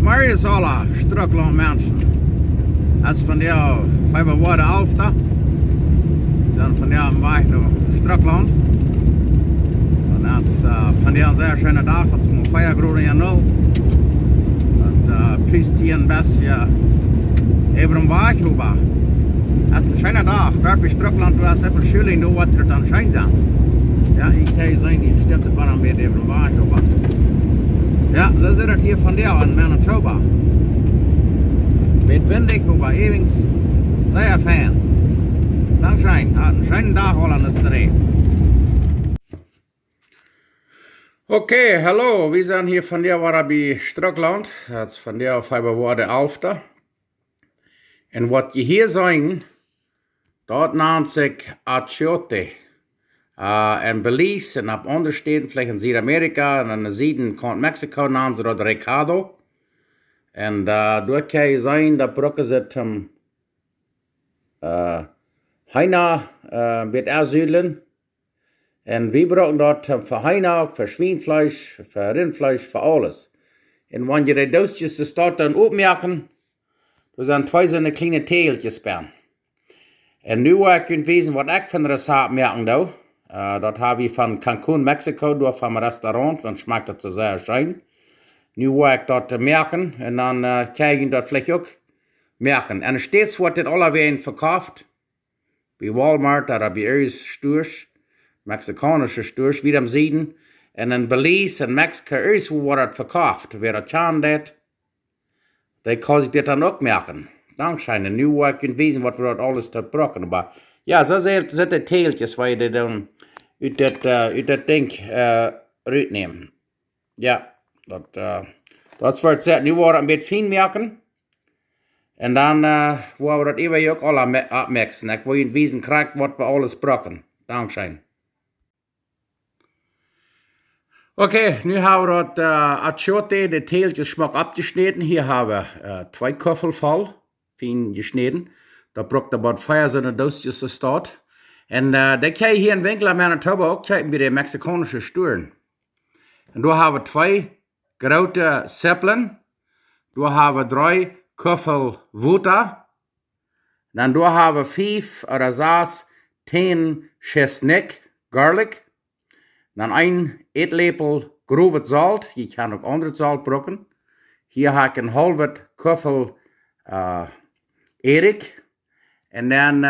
Marius alla Strukland mensen. Dat is van jou 5 woorden Alfta. Dan van jou een weg naar Strukland. En dat is van jou een zeer schöne dag. Dat is gewoon 5 graden in 0. Dat plus 10 best ja. Even een weg over. Dat is een schöne dag. Daar bij Strukland du hast even schuldig nu wat er dan schijn zijn. Ja, ik kan zijn die stimmt het maar een beetje even een weg over. Ja, dat is het hier van jou in Manitoba. Met windig over evens. Sehr fijn. Dankzij. Een schöne dag al aan de streep. Oké, hallo. We zijn hier van jou bij Strukland. Dat is van jou 5 woorden Alfta. En wat je hier ziet, dat noemt zich Achiote. In Belize en op andere steden, vielleicht in Südamerika en in de Süden van Mexico noemen ze dat Recado. En door kan je zien, dat brokken ze zum Heina met uitzuidelen. En we brokken dat voor Heina, voor Schweinfleisch, voor Rindfleisch, voor alles. En wanneer je die doosjes de stad dan opmerken, dan zijn 2 zo'n kleine teeltjes bij. En nu kunt wezen wat ik van de recept merken doe. Dat heb ik van Cancun, Mexico, door van mijn restaurant, want schmeckt dat zo zeer schön. Nu wil ik dat merken en dan kan je dat vielleicht ook merken. En steeds wordt dit allerwegen verkauft. Bij Walmart, daar bij ons stores, Mexikanische stores, wie am Süden. En in Belize en Mexico is wordt het verkauft. Wer dat kan dat, die kan zich dit dan ook merken. Dankzij. En nu wil ik weten wat we dat alles te brokken. Maar ja, zo zijn de teeltjes waar je dit dan uit dat ding uitneemt. Ja, dat wordt het. Nu worden we een beetje fijn merken. En dan willen we dat even ook alle opmixen. Ik wil je weten krijgen wat we alles brokken. Dankzij. Oké, nu hebben we dat achiote, de teeltjes smak abgeschnitten. Hier hebben we 2 Köffel vol, fijn geschnitten. Da braucht er bald Feuer so eine Dosjes so staat. En die kan je hier in Winkel in Manitoba ook kijken bij de Mexicanische stoeren. En daar hebben we 2 grote seppelen. Daar hebben we 3 Köffel water. Dan daar hebben we 5 oder 6 10 chesnick garlic. Dan 1 eetlepel grove zout. Je kan ook andere zout brokken. Hier heb ik een halve Köffel erik. En dan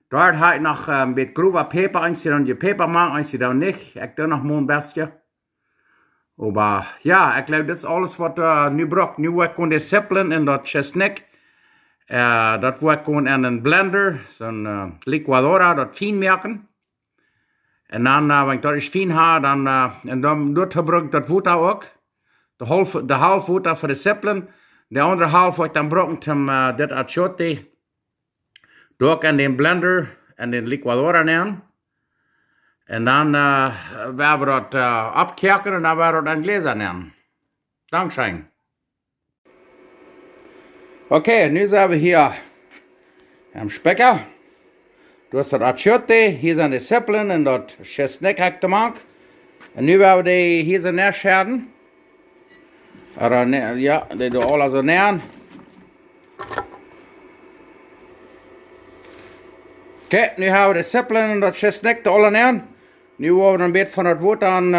daar heb ik nog een beetje grove peper. Als je dan je peper maakt, als je dan niet. Ik doe nog maar een beetje. Maar ja, ik geloof dat is alles wat nu brok. Nu wil ik gewoon de seppelen en dat chesnick. Dat wil ik gewoon in een blender, zo'n liquadora, dat fijn maken. En dan, wanneer ik dat is fijn heb, dan gebruik ik dat water ook. De half water voor de seppelen. De andere half wordt dan broken om dit achiote. Doe ik in de blender en de liquadora nemen. En dan werden we dat opkerken en dan werden we dat in gläser nemen. Dankzij. Oké, nu zijn we hier am Specker. Du hast dat achiote, hier zijn de seppelen en dat chesnick heb ik gemaakt. En nu werden we die hier zo neerscheren. Ja, die doen alles zo neer. Oké, nu hebben we de seppelen en dat chesnick er alle neer. Nu willen we een beetje van dat water aan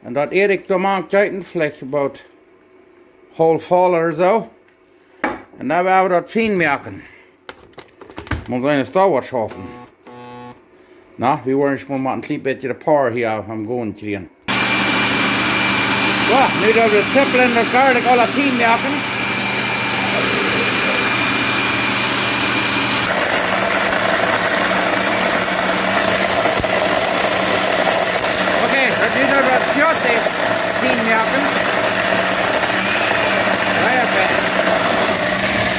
en dat erik tomaat kijken, vielleicht about half vol of zo. En dan willen we dat fijn maken. Moet zijn staan wat schaffen. Nou, we worden gewoon maar een klein beetje de paar hier am gaan krijgen. Zo, nu dat we de seppelen en dat garlic alle fijn maken. Nu dat we achiote fijn maken. Sehr fijn.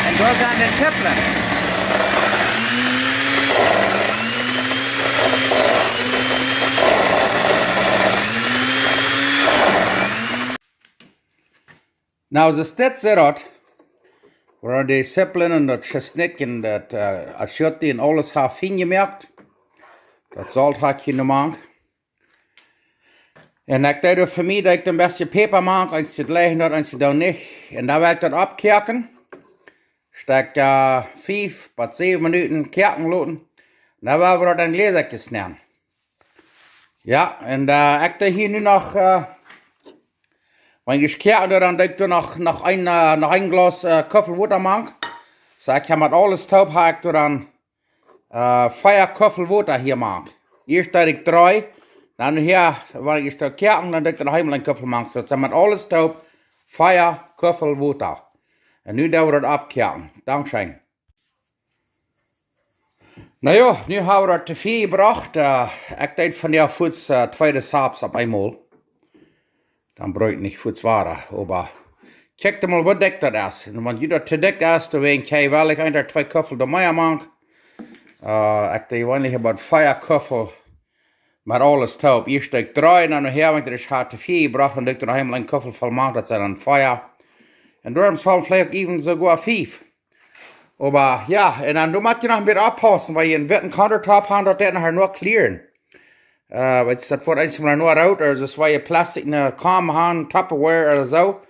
En daar zijn de seppelen. Nou, de stad zit dat. Waar de seppelen en dat chesnick en dat achiote en alles have fijn gemerkt. Dat zout heb je gemaakt. En ik deed voor mij dat ik een beetje peper maak, als je het liggen dat, als je dat niet. En dan wil ik dat opkerken. Stek 5 bis 7 Minuten kerken laten. Dan willen we dat in gläsertjes nemen. Ja, en ik doe hier nu nog, wenn ich kerke, dann doe ik er nog een glas koffel water maak. So ik heb met alles taub, heb ik er dan 4 koffel water hier maak. Eerst doe ik 3. Dan hier, wenn ich da kerken, dann doe ik er nog eenmaal een koffel maak. So ik heb met alles taub 4 koffel water. En nu doen we dat opkerken. Dankzij. Nou ja, nu hebben we dat te veel gebracht. Ik deed van der voets 2 Saps op eenmaal. Dan braucht nicht voets water. Aber kijk mal, wat dick dat is. En wenn je dat te dik is, dan weet je wel, ik een 2 koffel de meer maak. Ik deed weinig about 4 koffel. Met alles taub. Eerst deed ik 3 en dan her, want er is hard te veel gebracht. Dan deed ik er nog eenmaal een koffel vol maak, dat zijn dan 4. En daarom zal vielleicht even sogar 5. Aber ja, en dan moet je nog een beetje oppassen, weil je een witte countertop hebt, dat dit nachher nur clearen. Dat wordt einmal nur rood, also weil je plastic in de kam hebben, Tupperware oder so,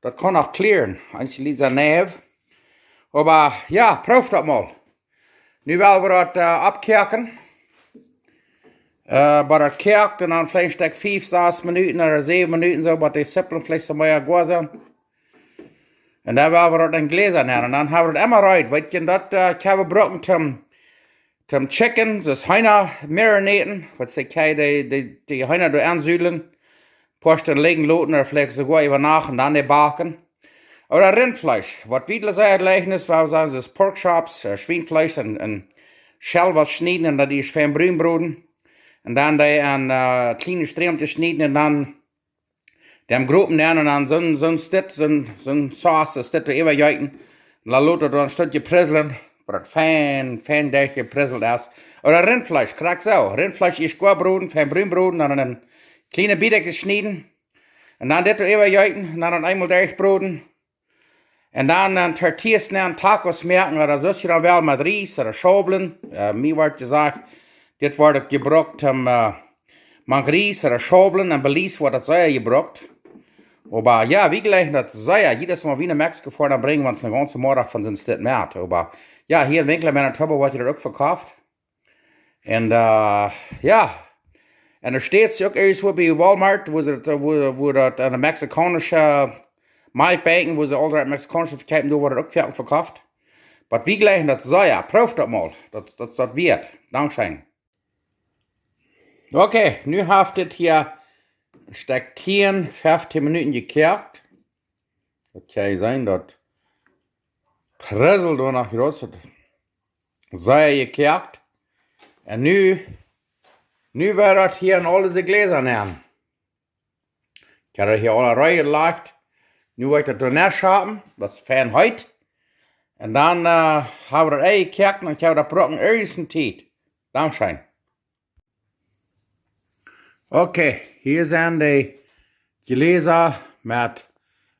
dat kan nog clearen, als je liet zijn neef. Aber ja, proef dat mal. Nu willen we dat opkerken. Maar dat kerkt en dan vielleicht 5, 6 Minuten oder 7 Minuten so, maar die sippeln vielleicht so mehr gut sein. En dan willen we dat in gläser nemen. En dan hebben we het immer right. Weet je, dat ik heb gebroken zum chicken, dus heina marinaten. Wat ze die heina door aanzuidelen. Posten liggen laten, of vielleicht sogar über Nacht und dann die baken. Oder Rindfleisch. Was wieder sehr gleich ist, weil wir sagen, das Pork Chops, Schweinfleisch und Schell was schneiden und dann die schön brun broden. Und dann die an kleine Strämchen schneiden und dann dem groben nehmen und dann so ein Sauce, das steht da überjäuten. Und dann lässt er da ein Stückchen prässeln, wo das fein durch gepresselt ist. Oder Rindfleisch, kriegst du auch. Rindfleisch ist gut broden, fein brun broden, und dann kleine Bieder geschnitten. Und dann das da überjäuten und dann einmal durchbroden. Und dann Tortillas nehmen, Tacos merken, oder so, dann wel mit Reis oder Schobeln. Mir wird gesagt, das wird gebraucht, mit Reis oder Schobeln, und Belize wird das sehr gebraucht. Aber ja, wie gleich das sehr, jedes Mal wie eine Mexiko vor, dann bringen wir uns eine ganze Morgen von so einem Stück mehr. Aber ja, hier in Winkler, meiner Tube, wird das auch verkauft. Und ja, und da steht es auch irgendwo bei Walmart, wo das eine mexikanische Maltbacon, wo sie all das mexikanische verkaufen, da wird das auch verkauft. Aber wie gleich das sehr, prüft das mal, das wird. Dankeschön. Okay, nu haft het hier steckt 10, 15 Minuten gekerkt. Das kann sein, dass Pressel da nach groß sei gekerkt. Und nu wird das hier in alle Gläser nehmen. Ich habe hier alle reingelegt. Nu wird das da nachschaben, was fein heute. Und dann haben wir das gekerkt und ich habe das brocken ersten Zeit. Dankeschön. Okay, hier sind die Gläser mit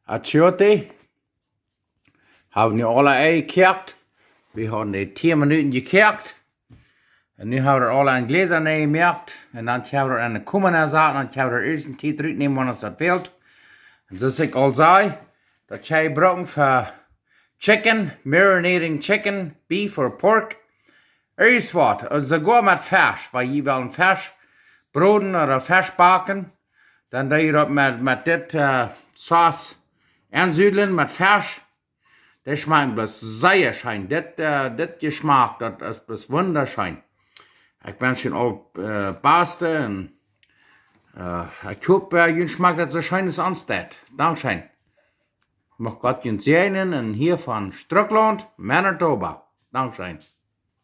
Achiote. Haben wir alle eingekehrt. Wir haben die 10 Minuten gekehrt. Und nu haben wir alle in Gläser gemerkt. Und dann haben wir eine Kummer gesagt. Und dann haben wir den ersten Tee zurücknehmen, wenn es das fehlt. Und so ich all sei, das ich brauchen für Chicken, marinating Chicken, Beef oder Pork. Alles was. Und sogar mit Fisch, weil je wollen Fisch broden oder Fisch backen. Dann da ihr das mit der Sauce ansüdeln mit Fisch. Das schmeckt bloß sehr schön. Das Geschmack, das ist bloß wunderschön. Ich wünsche Ihnen all Beste und ich hoffe, Ihnen schmeckt das so schön als anstatt. Dankeschön. Mach Gott Ihnen segnen und hier von Strickland, Manitoba. Dankeschön.